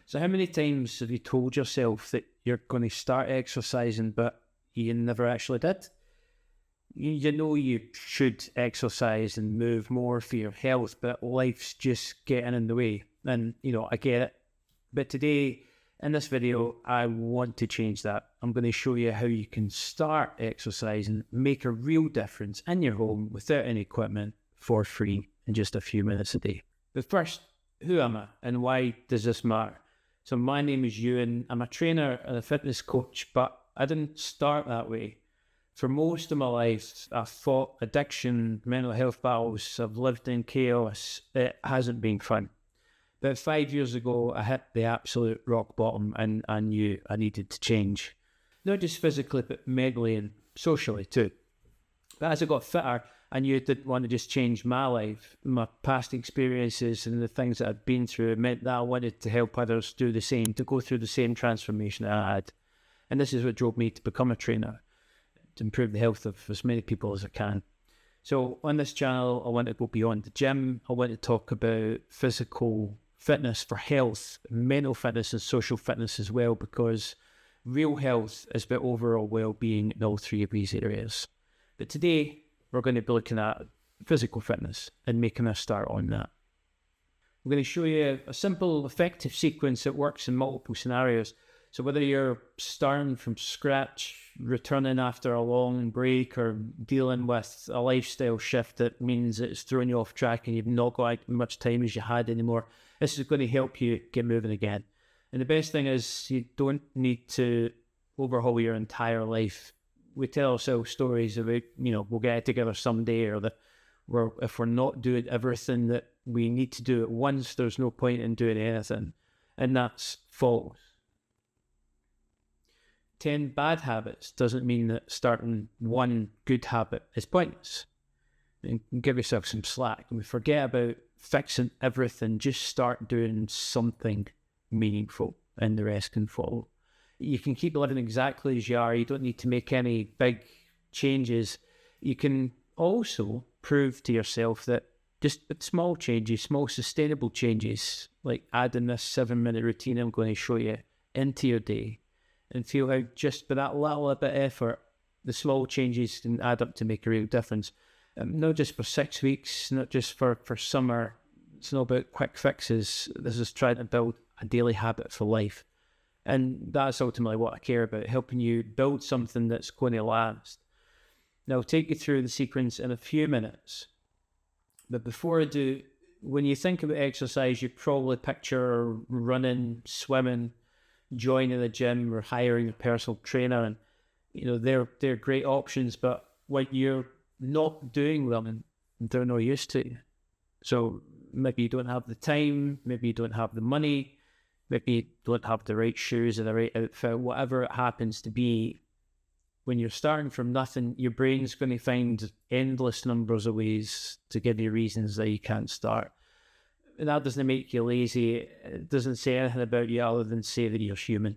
So how many times have you told yourself that you're going to start exercising, but you never actually did? You know you should exercise and move more for your health, but life's just getting in the way. And, I get it. But today, in this video, I want to change that. I'm going to show you how you can start exercising, make a real difference in your home without any equipment for free in just a few minutes a day. But first, who am I and why does this matter? So my name is Ewan. I'm a trainer and a fitness coach, but I didn't start that way. For most of my life, I've fought addiction, mental health battles. I've lived in chaos. It hasn't been fun. About 5 years ago, I hit the absolute rock bottom and I knew I needed to change. Not just physically, but mentally and socially too. But as I got fitter, I knew I didn't want to just change my life. My past experiences and the things that I'd been through meant that I wanted to help others do the same, to go through the same transformation that I had. And this is what drove me to become a trainer, to improve the health of as many people as I can. So on this channel, I want to go beyond the gym. I want to talk about physical fitness for health, mental fitness and social fitness as well, because real health is about overall well-being in all three of these areas. But today, we're going to be looking at physical fitness and making a start on that. I'm going to show you a simple, effective sequence that works in multiple scenarios. So whether you're starting from scratch, returning after a long break, or dealing with a lifestyle shift that means it's throwing you off track and you've not got as much time as you had anymore, this is going to help you get moving again. And the best thing is you don't need to overhaul your entire life. We tell ourselves stories about, we'll get it together someday, or that if we're not doing everything that we need to do at once, there's no point in doing anything. And that's false. 10 bad habits doesn't mean that starting one good habit is pointless. And give yourself some slack. And we forget about fixing everything. Just start doing something meaningful and the rest can follow. You can keep living exactly as you are. You don't need to make any big changes. You can also prove to yourself that just small changes, small sustainable changes, like adding this 7-minute routine I'm going to show you into your day, and feel how just by that little bit of effort, the small changes can add up to make a real difference. Not just for 6 weeks, not just for summer. It's not about quick fixes. This is trying to build a daily habit for life. And that's ultimately what I care about, helping you build something that's going to last. Now, I'll take you through the sequence in a few minutes. But before I do, when you think about exercise, you probably picture running, swimming, joining the gym, or hiring a personal trainer. And, they're great options, but when you're not doing them, they're no use to you. So maybe you don't have the time, maybe you don't have the money, maybe you don't have the right shoes or the right outfit, whatever it happens to be. When you're starting from nothing, your brain's going to find endless numbers of ways to give you reasons that you can't start. And that doesn't make you lazy. It doesn't say anything about you other than say that you're human.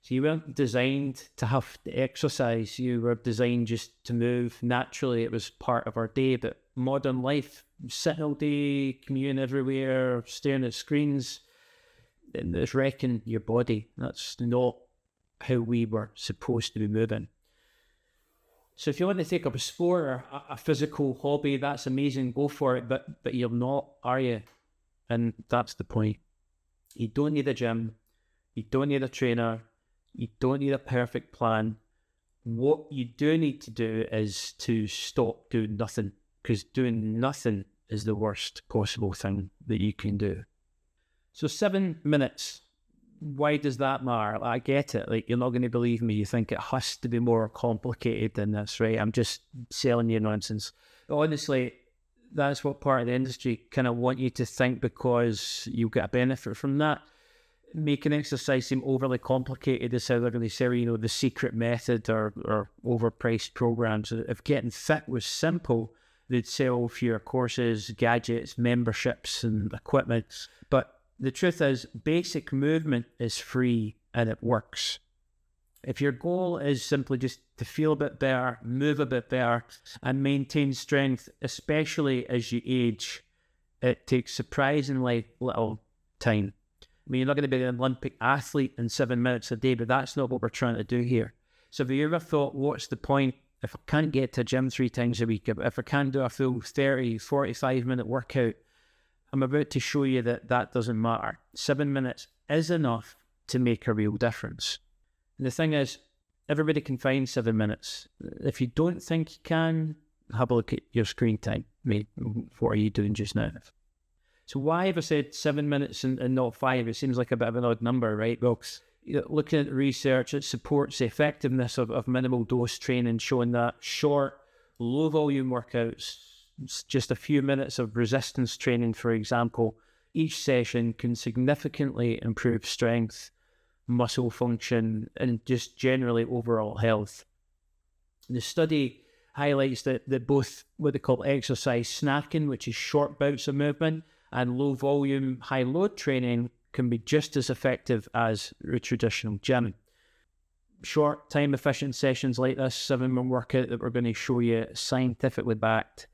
So you weren't designed to have to exercise. You were designed just to move. Naturally, it was part of our day. But modern life, sitting all day, commuting everywhere, staring at screens, and it's wrecking your body. That's not how we were supposed to be moving. So if you want to take up a sport or a physical hobby, that's amazing. Go for it. But you're not, are you? And that's the point. You don't need a gym. You don't need a trainer. You don't need a perfect plan. What you do need to do is to stop doing nothing, because doing nothing is the worst possible thing that you can do. So 7 minutes. Why does that matter? I get it. Like, you're not going to believe me. You think it has to be more complicated than this, right? I'm just selling you nonsense. Honestly, that's what part of the industry kind of want you to think, because you get a benefit from that. Making exercise seem overly complicated is how they're going to sell, the secret method or overpriced programs. If getting fit was simple, they'd sell fewer courses, gadgets, memberships, and equipment. But the truth is, basic movement is free and it works. If your goal is simply just to feel a bit better, move a bit better, and maintain strength, especially as you age, it takes surprisingly little time. I mean, you're not going to be an Olympic athlete in 7 minutes a day, but that's not what we're trying to do here. So have you ever thought, what's the point if I can't get to a gym 3 times a week, if I can't do a full 30, 45-minute workout? I'm about to show you that that doesn't matter. 7 minutes is enough to make a real difference. And the thing is, everybody can find 7 minutes. If you don't think you can, have a look at your screen time. I mean, what are you doing just now? So why have I said 7 minutes and not 5? It seems like a bit of an odd number, right? Well, looking at research, it supports the effectiveness of minimal dose training, showing that short, low volume workouts, just a few minutes of resistance training, for example, each session can significantly improve strength, muscle function, and just generally overall health. The study highlights that both what they call exercise snacking, which is short bouts of movement, and low volume, high load training can be just as effective as a traditional gym. Short time efficient sessions like this 7-minute workout that we're going to show you scientifically backed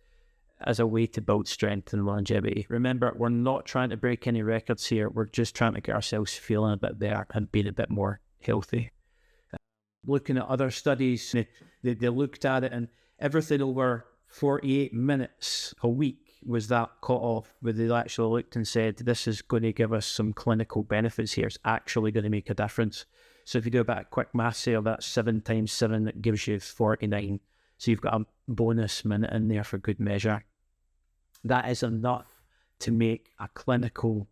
as a way to build strength and longevity. Remember, we're not trying to break any records here. We're just trying to get ourselves feeling a bit better and being a bit more healthy. Looking at other studies, they looked at it, and everything over 48 minutes a week was that cut off, where they actually looked and said, this is going to give us some clinical benefits here. It's actually going to make a difference. So if you do a bit of quick maths here, that's 7 times 7, that gives you 49. So you've got a bonus minute in there for good measure. That is enough to make a clinically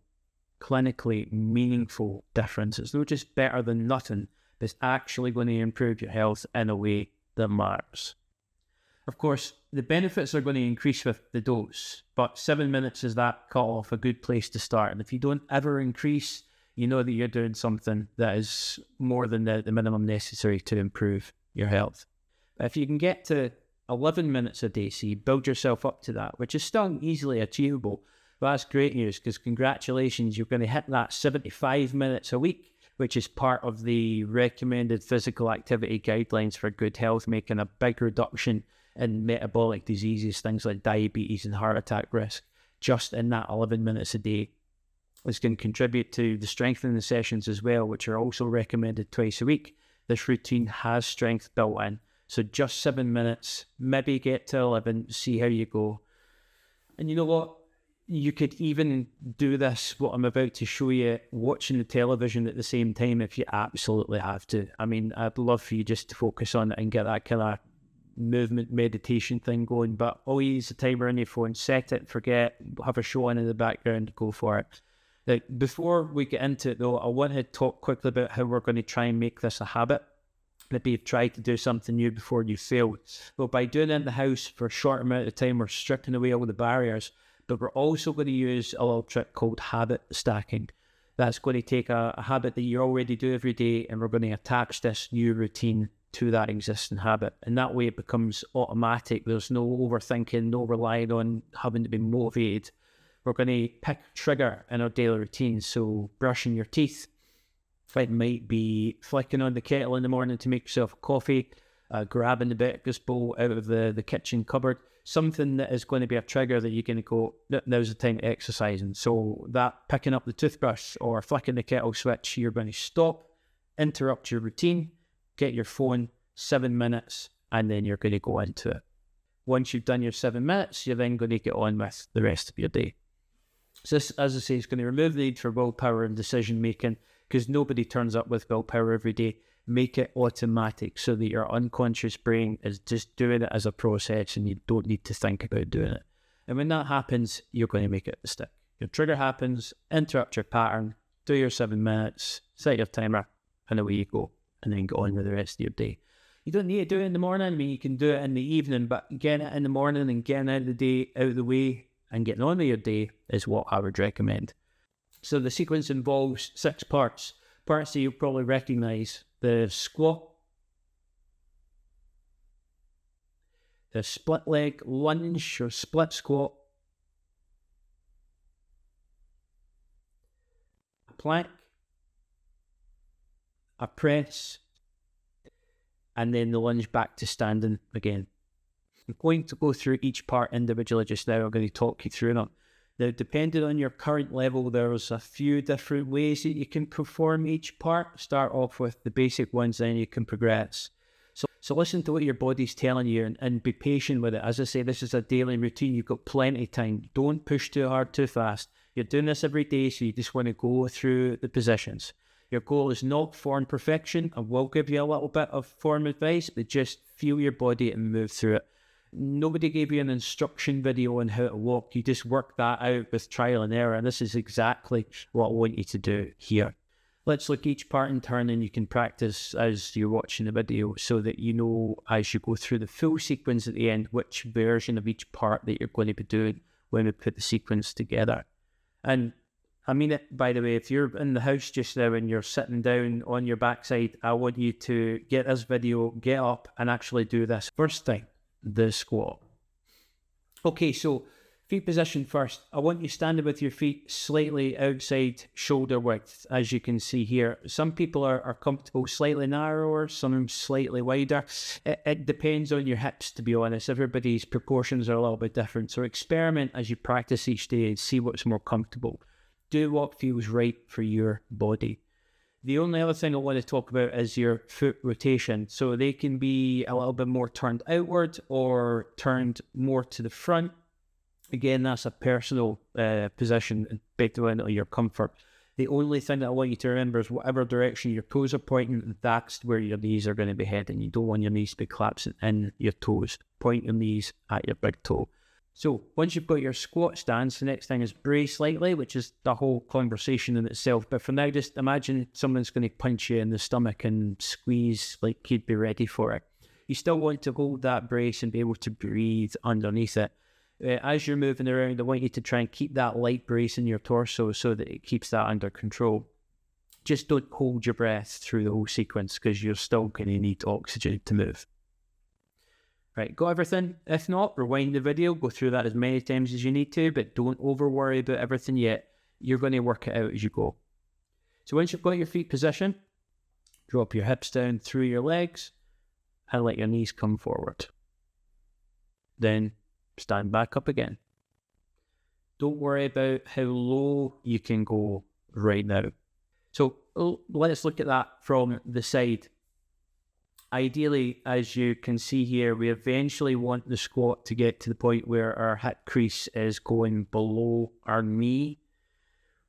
meaningful difference. It's not just better than nothing, but it's actually going to improve your health in a way that matters. Of course, the benefits are going to increase with the dose, but 7 minutes is that cut-off, a good place to start. And if you don't ever increase, you know that you're doing something that is more than the minimum necessary to improve your health. But if you can get to 11 minutes a day, so you build yourself up to that, which is still easily achievable, well, that's great news, because congratulations, you're going to hit that 75 minutes a week, which is part of the recommended physical activity guidelines for good health, making a big reduction in metabolic diseases, things like diabetes and heart attack risk, just in that 11 minutes a day. This can contribute to the strengthening sessions as well, which are also recommended twice a week. This routine has strength built in. So just 7 minutes, maybe get to 11, see how you go. And you know what? You could even do this, what I'm about to show you, watching the television at the same time if you absolutely have to. I mean, I'd love for you just to focus on it and get that kind of movement meditation thing going, but always use the timer on your phone, set it, forget, have a show on in the background, go for it. Now, before we get into it though, I want to talk quickly about how we're going to try and make this a habit. Maybe you've tried to do something new before and you failed. Well, by doing it in the house for a short amount of time, we're stripping away all the barriers, but we're also going to use a little trick called habit stacking. That's going to take a habit that you already do every day, and we're going to attach this new routine to that existing habit. And that way it becomes automatic. There's no overthinking, no relying on having to be motivated. We're going to pick a trigger in our daily routine. So brushing your teeth. It might be flicking on the kettle in the morning to make yourself a coffee, grabbing the breakfast bowl out of the kitchen cupboard. Something that is going to be a trigger that you're going to go, now's the time to exercise. And so that picking up the toothbrush or flicking the kettle switch, you're going to stop, interrupt your routine, get your phone, 7 minutes, and then you're going to go into it. Once you've done your 7 minutes, you're then going to get on with the rest of your day. So this, as I say, is going to remove the need for willpower and decision making, because nobody turns up with willpower every day. Make it automatic so that your unconscious brain is just doing it as a process and you don't need to think about doing it. And when that happens, you're going to make it stick. Your trigger happens, interrupt your pattern, do your 7 minutes, set your timer, and away you go. And then go on with the rest of your day. You don't need to do it in the morning. I mean, you can do it in the evening, but getting it in the morning and getting out of the day, out of the way, and getting on with your day is what I would recommend. So the sequence involves 6 parts. Parts that you'll probably recognize: the squat, the split leg lunge or split squat, a plank, a press, and then the lunge back to standing again. I'm going to go through each part individually just now. I'm going to talk you through them. Now, depending on your current level, there's a few different ways that you can perform each part. Start off with the basic ones, then you can progress. So listen to what your body's telling you and be patient with it. As I say, this is a daily routine. You've got plenty of time. Don't push too hard, too fast. You're doing this every day, so you just want to go through the positions. Your goal is not form perfection. I will give you a little bit of form advice, but just feel your body and move through it. Nobody gave you an instruction video on how to walk. You just work that out with trial and error. And this is exactly what I want you to do here. Let's look each part in turn, and you can practice as you're watching the video so that you know as you go through the full sequence at the end, which version of each part that you're going to be doing when we put the sequence together. And I mean it, by the way, if you're in the house just now and you're sitting down on your backside, I want you to get this video, get up and actually do this. First thing, the squat. Okay, so feet position first. I want you standing with your feet slightly outside shoulder width, as you can see here. Some people are comfortable slightly narrower, some slightly wider. It depends on your hips, to be honest. Everybody's proportions are a little bit different. So experiment as you practice each day and see what's more comfortable. Do what feels right for your body. The only other thing I want to talk about is your foot rotation. So they can be a little bit more turned outward or turned more to the front. Again, that's a personal position based on your comfort. The only thing that I want you to remember is whatever direction your toes are pointing, that's where your knees are going to be heading. You don't want your knees to be collapsing in your toes. Point your knees at your big toe. So once you've got your squat stance, the next thing is brace slightly, which is the whole conversation in itself. But for now, just imagine someone's going to punch you in the stomach and squeeze like you'd be ready for it. You still want to hold that brace and be able to breathe underneath it. As you're moving around, I want you to try and keep that light brace in your torso so that it keeps that under control. Just don't hold your breath through the whole sequence because you're still going to need oxygen to move. Right, got everything? If not, rewind the video, go through that as many times as you need to, but don't over worry about everything yet. You're going to work it out as you go. So once you've got your feet positioned, drop your hips down through your legs and let your knees come forward. Then stand back up again. Don't worry about how low you can go right now. So let's look at that from the side. Ideally, as you can see here, we eventually want the squat to get to the point where our hip crease is going below our knee.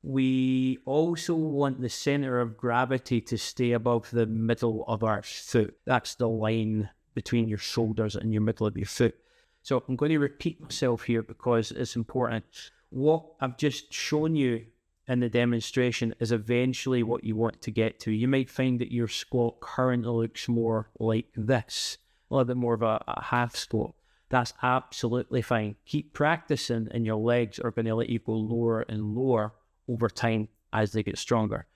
We also want the center of gravity to stay above the middle of our foot. That's the line between your shoulders and your middle of your foot. So I'm going to repeat myself here because it's important. What I've just shown you in the demonstration is eventually what you want to get to. You might find that your squat currently looks more like this, a little bit more of a half squat. That's absolutely fine. Keep practicing and your legs are going to let you go lower and lower over time as they get stronger.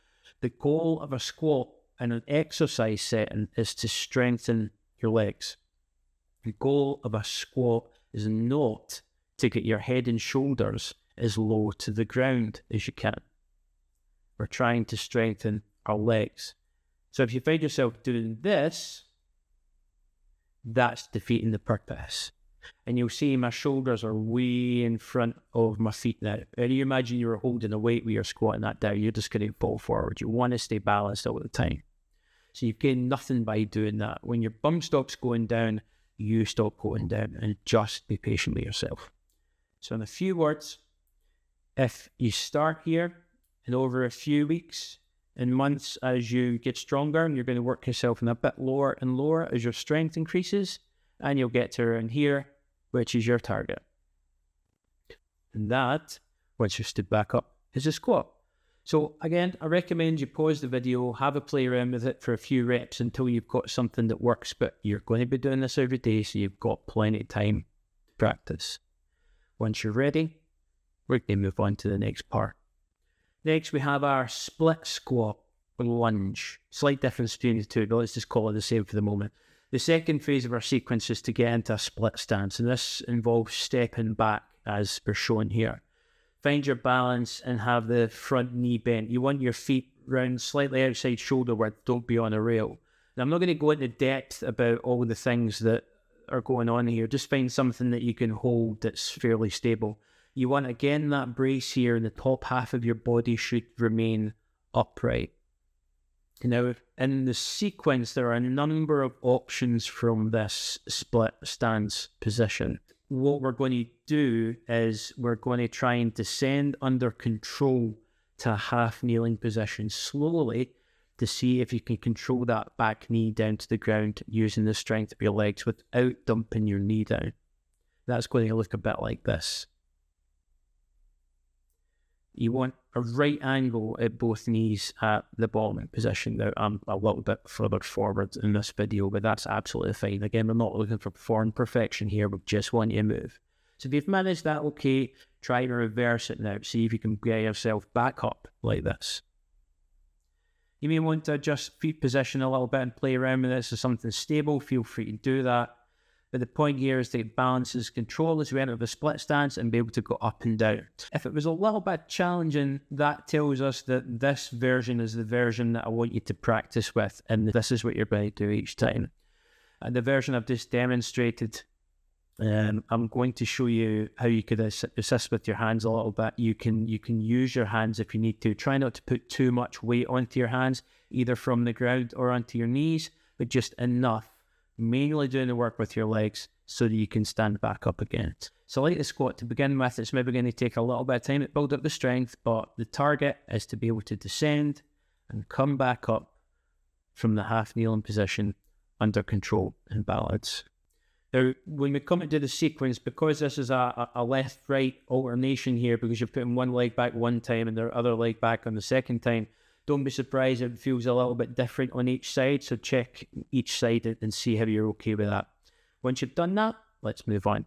The goal of a squat in an exercise setting is to strengthen your legs. The goal of a squat is not to get your head and shoulders as low to the ground as you can. We're trying to strengthen our legs. So if you find yourself doing this, that's defeating the purpose. And you'll see my shoulders are way in front of my feet now. And you imagine you were holding a weight when you're squatting that down, you're just going to fall forward. You want to stay balanced all the time. So you gain nothing by doing that. When your bum stops going down, you stop going down, and just be patient with yourself. So in a few words, if you start here and over a few weeks and months as you get stronger, and you're going to work yourself in a bit lower and lower as your strength increases, and you'll get to around here, which is your target. And that, once you're stood back up, is a squat. So again, I recommend you pause the video, have a play around with it for a few reps until you've got something that works, but you're going to be doing this every day, so you've got plenty of time to practice. Once you're ready, we're going to move on to the next part. Next, we have our split squat or lunge. Slight difference between the two, but let's just call it the same for the moment. The second phase of our sequence is to get into a split stance, and this involves stepping back as we're shown here. Find your balance and have the front knee bent. You want your feet round slightly outside shoulder width, don't be on a rail. Now, I'm not going to go into depth about all the things that are going on here. Just find something that you can hold that's fairly stable. You want, again, that brace here, and the top half of your body should remain upright. Now, in the sequence, there are a number of options from this split stance position. What we're going to do is we're going to try and descend under control to a half kneeling position slowly to see if you can control that back knee down to the ground using the strength of your legs without dumping your knee down. That's going to look a bit like this. You want a right angle at both knees at the bottom position. Now, I'm a little bit further forward in this video, but that's absolutely fine. Again, we're not looking for form perfection here. We just want you to move. So if you've managed that okay, try to reverse it now. See if you can get yourself back up like this. You may want to adjust feet position a little bit and play around with this. If something stable, feel free to do that. But the point here is to balance as control as we enter the split stance and be able to go up and down. If it was a little bit challenging, that tells us that this version is the version that I want you to practice with, and this is what you're going to do each time. And the version I've just demonstrated, I'm going to show you how you could assist with your hands a little bit. You can use your hands if you need to. Try not to put too much weight onto your hands, either from the ground or onto your knees, but just enough. Mainly doing the work with your legs so that you can stand back up again. So like the squat to begin with, it's maybe going to take a little bit of time to build up the strength, but the target is to be able to descend and come back up from the half kneeling position under control and balance. Now, when we come into the sequence, because this is a left-right alternation here, because you're putting one leg back one time and the other leg back on the second time, don't be surprised if it feels a little bit different on each side, so check each side and see how you're okay with that. Once you've done that, let's move on.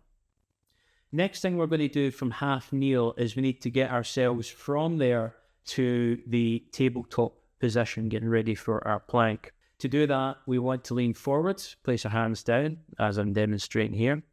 Next thing we're going to do from half kneel is we need to get ourselves from there to the tabletop position, getting ready for our plank. To do that, we want to lean forwards, place our hands down, as I'm demonstrating here.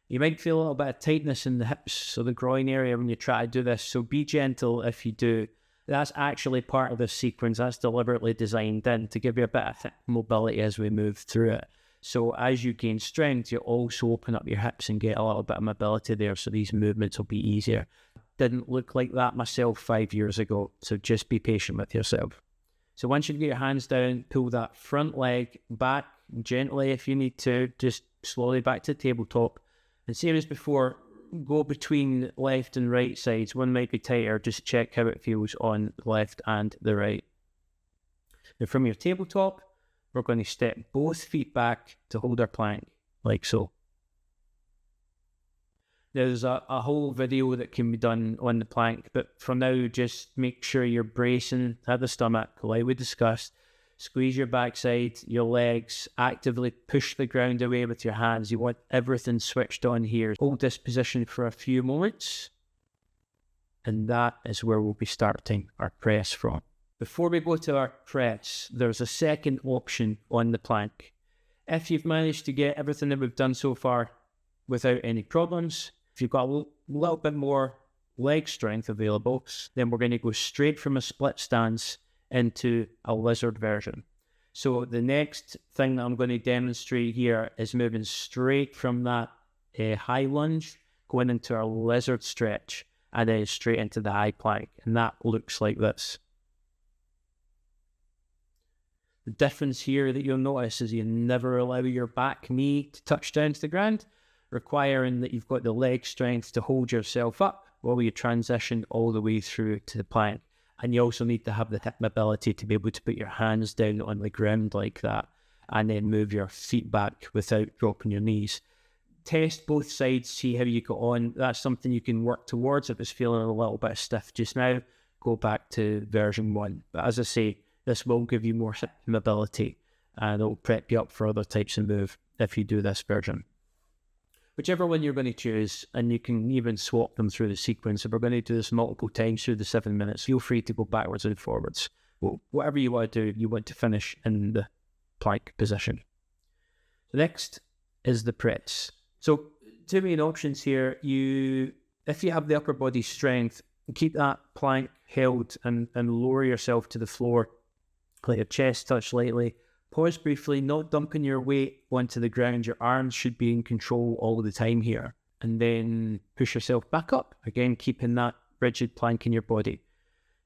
You might feel a little bit of tightness in the hips, so the groin area when you try to do this, so be gentle if you do. That's actually part of this sequence. That's deliberately designed in to give you a bit of hip mobility as we move through it. So as you gain strength, you also open up your hips and get a little bit of mobility there, so these movements will be easier. Didn't look like that myself 5 years ago, so just be patient with yourself. So once you get your hands down, pull that front leg back gently if you need to, just slowly back to the tabletop. And same as before, go between left and right sides. One might be tighter, just check how it feels on the left and the right. Now from your tabletop, we're going to step both feet back to hold our plank, like so. There's a whole video that can be done on the plank, but for now, just make sure you're bracing at the stomach, like we discussed. Squeeze your backside, your legs, actively push the ground away with your hands. You want everything switched on here. Hold this position for a few moments, and that is where we'll be starting our press from. Before we go to our press, there's a second option on the plank. If you've managed to get everything that we've done so far without any problems, if you've got a little bit more leg strength available, then we're going to go straight from a split stance into a lizard version. So the next thing that I'm going to demonstrate here is moving straight from that high lunge, going into our lizard stretch, and then straight into the high plank. And that looks like this. The difference here that you'll notice is you never allow your back knee to touch down to the ground, requiring that you've got the leg strength to hold yourself up while you transition all the way through to the plank. And you also need to have the hip mobility to be able to put your hands down on the ground like that and then move your feet back without dropping your knees. Test both sides, see how you go on. That's something you can work towards. If it's feeling a little bit stiff just now, go back to version 1. But as I say, this will give you more hip mobility and it'll prep you up for other types of move if you do this version. Whichever one you're going to choose, and you can even swap them through the sequence. If we're going to do this multiple times through the 7 minutes, feel free to go backwards and forwards. Well, whatever you want to do, you want to finish in the plank position. The next is the press. So, two main options here. If you have the upper body strength, keep that plank held and lower yourself to the floor. Let your chest touch lightly. Pause briefly, not dumping your weight onto the ground. Your arms should be in control all the time here. and then push yourself back up. Again, keeping that rigid plank in your body.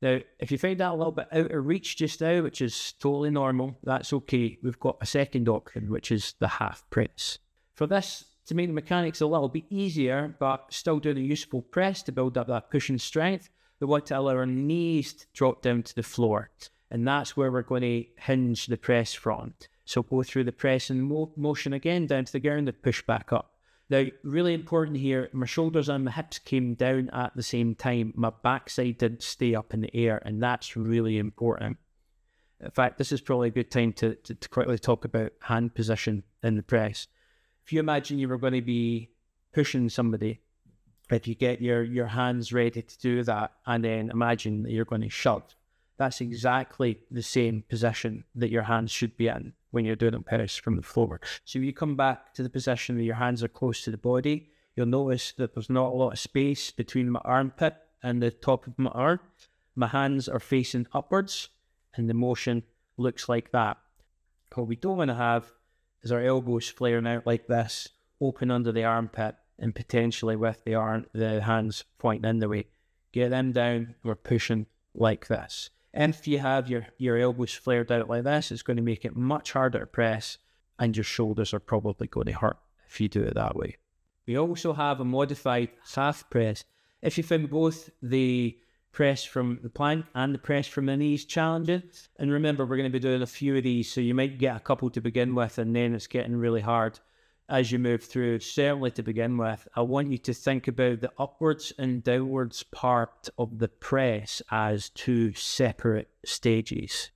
Now, if you find that a little bit out of reach just now, which is totally normal, that's okay. We've got a second option, which is the half press. For this, to make the mechanics a little bit easier, but still doing a useful press to build up that pushing strength, we want to allow our knees to drop down to the floor. And that's where we're going to hinge the press from. So go through the press and motion again down to the ground and push back up. Now, really important here, my shoulders and my hips came down at the same time. My backside didn't stay up in the air, and that's really important. In fact, this is probably a good time to quickly talk about hand position in the press. If you imagine you were going to be pushing somebody, if you get your hands ready to do that, and then imagine that you're going to shove, that's exactly the same position that your hands should be in when you're doing a press from the floor. So you come back to the position where your hands are close to the body, you'll notice that there's not a lot of space between my armpit and the top of my arm. My hands are facing upwards, and the motion looks like that. What we don't want to have is our elbows flaring out like this, open under the armpit, and potentially with the hands pointing in the way. Get them down, we're pushing like this. If you have your elbows flared out like this, it's going to make it much harder to press, and your shoulders are probably going to hurt if you do it that way. We also have a modified half press. If you find both the press from the plank and the press from the knees challenging, and remember, we're going to be doing a few of these, so you might get a couple to begin with, and then it's getting really hard as you move through. Certainly to begin with, I want you to think about the upwards and downwards part of the press as two separate stages.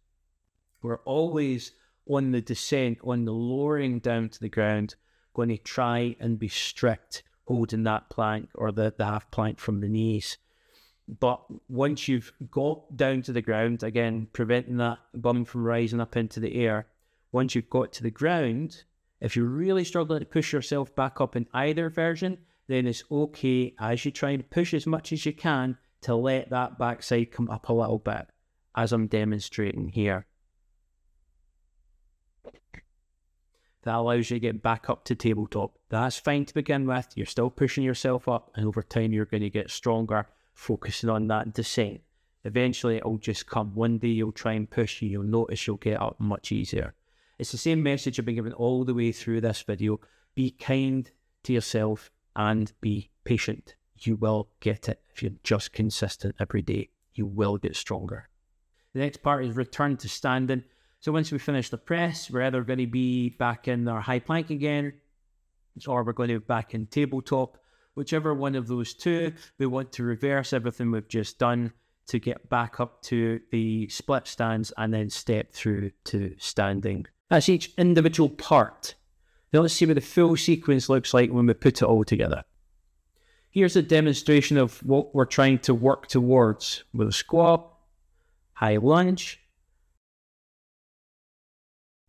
We're always on the descent, on the lowering down to the ground, going to try and be strict holding that plank or the half plank from the knees. But once you've got down to the ground, again, preventing that bum from rising up into the air, once you've got to the ground, if you're really struggling to push yourself back up in either version, then it's okay as you try and push as much as you can to let that backside come up a little bit, as I'm demonstrating here. That allows you to get back up to tabletop. That's fine to begin with. You're still pushing yourself up, and over time you're going to get stronger, focusing on that descent. Eventually it'll just come. One day you'll try and push and you'll notice you'll get up much easier. It's the same message I've been giving all the way through this video. Be kind to yourself and be patient. You will get it if you're just consistent every day. You will get stronger. The next part is return to standing. So once we finish the press, we're either going to be back in our high plank again, or we're going to be back in tabletop. Whichever one of those two, we want to reverse everything we've just done to get back up to the split stance and then step through to standing. That's each individual part. Now let's see what the full sequence looks like when we put it all together. Here's a demonstration of what we're trying to work towards with a squat, high lunge,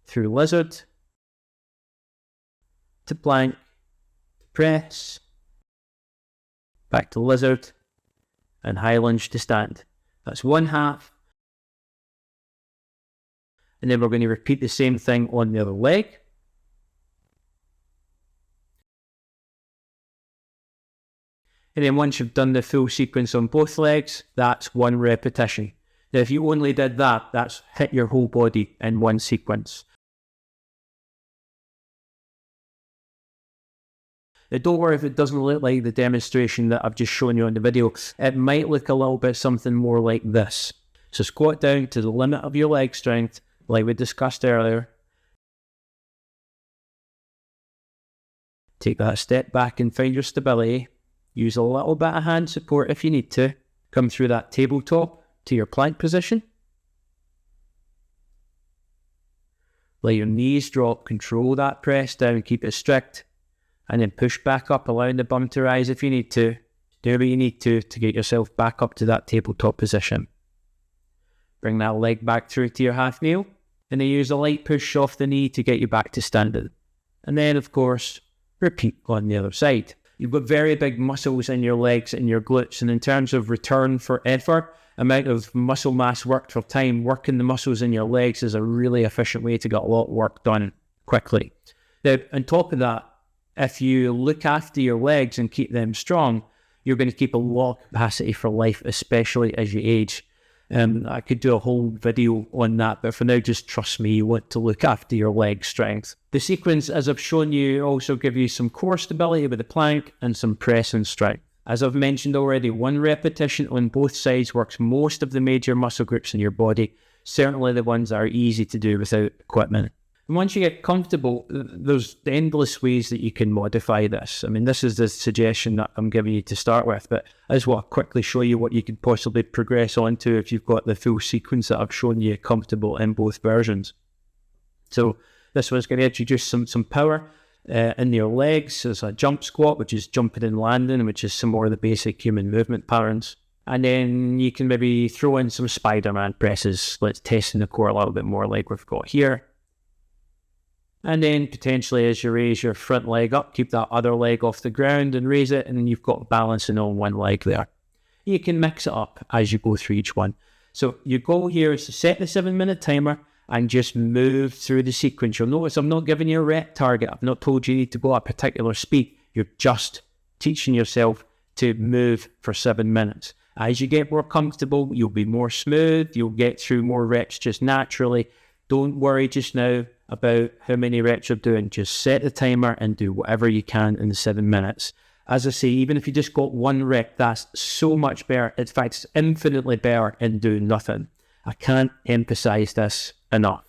through lizard, to plank, to press, back to lizard, and high lunge to stand. That's one half. And then we're going to repeat the same thing on the other leg. And then once you've done the full sequence on both legs, that's one repetition. Now, if you only did that, that's hit your whole body in one sequence. Now, don't worry if it doesn't look like the demonstration that I've just shown you on the video. It might look a little bit something more like this. So squat down to the limit of your leg strength, like we discussed earlier. Take that step back and find your stability. Use a little bit of hand support if you need to. Come through that tabletop to your plank position. Let your knees drop, control that press down, keep it strict. And then push back up, allowing the bum to rise if you need to. Do what you need to get yourself back up to that tabletop position. Bring that leg back through to your half kneel. And then use a light push off the knee to get you back to standing. And then, of course, repeat on the other side. You've got very big muscles in your legs and your glutes. And in terms of return for effort, amount of muscle mass worked for time, working the muscles in your legs is a really efficient way to get a lot of work done quickly. Now, on top of that, if you look after your legs and keep them strong, you're going to keep a lot of capacity for life, especially as you age. I could do a whole video on that, but for now, just trust me, you want to look after your leg strength. The sequence, as I've shown you, also give you some core stability with the plank and some press and strength. As I've mentioned already, 1 repetition on both sides works most of the major muscle groups in your body, certainly the ones that are easy to do without equipment. And once you get comfortable, there's endless ways that you can modify this. I mean, this is the suggestion that I'm giving you to start with, but I just want to quickly show you what you could possibly progress onto if you've got the full sequence that I've shown you comfortable in both versions. So this one's going to introduce some power in your legs. There's a jump squat, which is jumping and landing, which is some more of the basic human movement patterns. And then you can maybe throw in some Spider-Man presses. Let's test in the core a little bit more like we've got here. And then potentially as you raise your front leg up, keep that other leg off the ground and raise it, and then you've got balancing on one leg there. You can mix it up as you go through each one. So your goal here is to set the 7-minute timer and just move through the sequence. You'll notice I'm not giving you a rep target. I've not told you need to go at a particular speed. You're just teaching yourself to move for 7 minutes. As you get more comfortable, you'll be more smooth. You'll get through more reps just naturally. Don't worry just now about how many reps you're doing. Just set the timer and do whatever you can in the 7 minutes. As I say, even if you just got 1 rep, that's so much better. In fact, it's infinitely better in doing nothing. I can't emphasize this enough.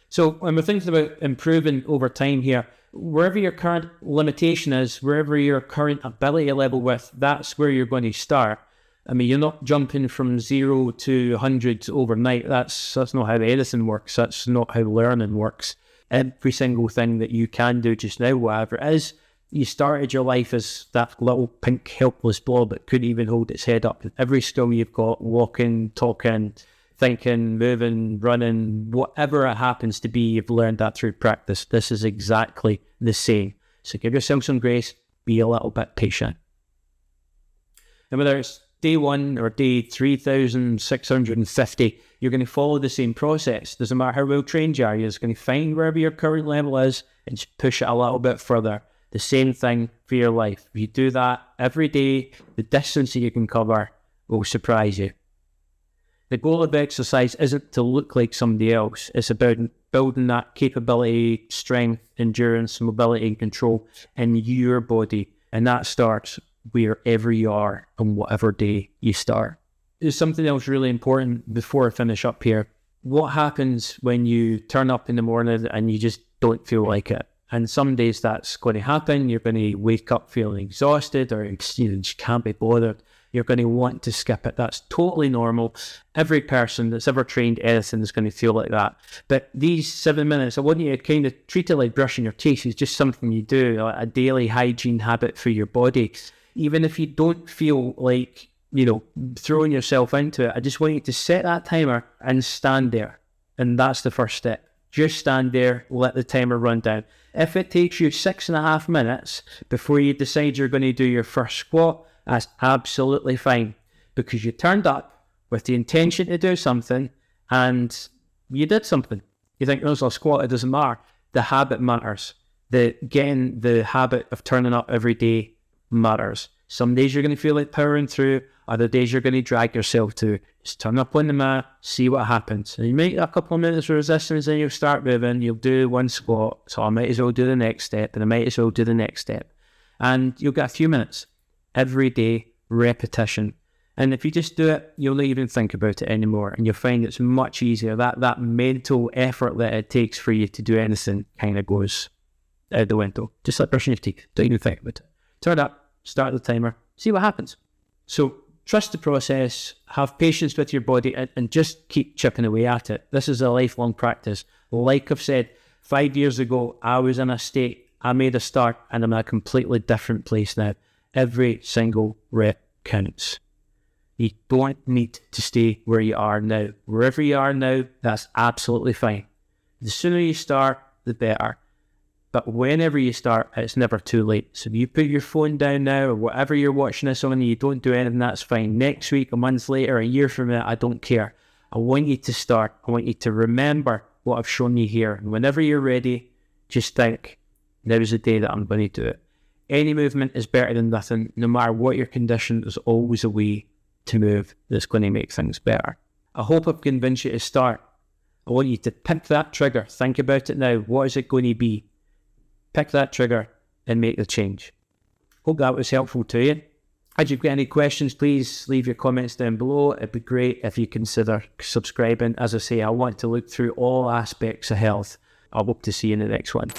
So when we're thinking about improving over time here, wherever your current limitation is, wherever your current ability level with, that's where you're going to start. I mean, you're not jumping from 0 to 100 overnight. That's not how anything works. That's not how learning works. Every single thing that you can do just now, whatever it is, you started your life as that little pink helpless blob that couldn't even hold its head up. Every skill you've got, walking, talking, thinking, moving, running, whatever it happens to be, you've learned that through practice. This is exactly the same. So give yourself some grace, be a little bit patient. And whether it's day 1 or day 3,650, you're going to follow the same process. Doesn't matter how well trained you are, you're just going to find wherever your current level is and just push it a little bit further. The same thing for your life. If you do that every day, the distance that you can cover will surprise you. The goal of exercise isn't to look like somebody else. It's about building that capability, strength, endurance, mobility, and control in your body. And that starts wherever you are on whatever day you start. There's something else really important before I finish up here. What happens when you turn up in the morning and you just don't feel like it? And some days that's going to happen. You're going to wake up feeling exhausted or you just can't be bothered. You're going to want to skip it. That's totally normal. Every person that's ever trained anything is going to feel like that. But these 7 minutes, I want you to kind of treat it like brushing your teeth. It's just something you do, a daily hygiene habit for your body. Even if you don't feel like, throwing yourself into it, I just want you to set that timer and stand there. And that's the first step. Just stand there, let the timer run down. If it takes you 6.5 minutes before you decide you're going to do your first squat, that's absolutely fine, because you turned up with the intention to do something and you did something. You think, there's a squat, it doesn't matter. The habit matters. Getting the habit of turning up every day matters. Some days you're going to feel like powering through, other days you're going to drag yourself to. Just turn up on the mat, see what happens. And you make a couple of minutes of resistance and you'll start moving. You'll do 1 squat, so I might as well do the next step, and I might as well do the next step. And you'll get a few minutes. Every day, repetition. And if you just do it, you'll not even think about it anymore, and you'll find it's much easier. That mental effort that it takes for you to do anything kind of goes out the window. Just like brushing your teeth. Don't even think about it. Turn up, start the timer, see what happens. So trust the process, have patience with your body, and just keep chipping away at it. This is a lifelong practice. Like I've said, 5 years ago, I was in a state, I made a start, and I'm in a completely different place now. Every single rep counts. You don't need to stay where you are now. Wherever you are now, that's absolutely fine. The sooner you start, the better. But whenever you start, it's never too late. So if you put your phone down now, or whatever you're watching this on, and you don't do anything, that's fine. Next week, a month later, a year from now, I don't care. I want you to start. I want you to remember what I've shown you here. And whenever you're ready, just think, now is the day that I'm going to do it. Any movement is better than nothing. No matter what your condition, there's always a way to move that's going to make things better. I hope I've convinced you to start. I want you to pick that trigger. Think about it now. What is it going to be? Pick that trigger and make the change. Hope that was helpful to you. If you've got any questions, please leave your comments down below. It'd be great if you consider subscribing. As I say, I want to look through all aspects of health. I hope to see you in the next one.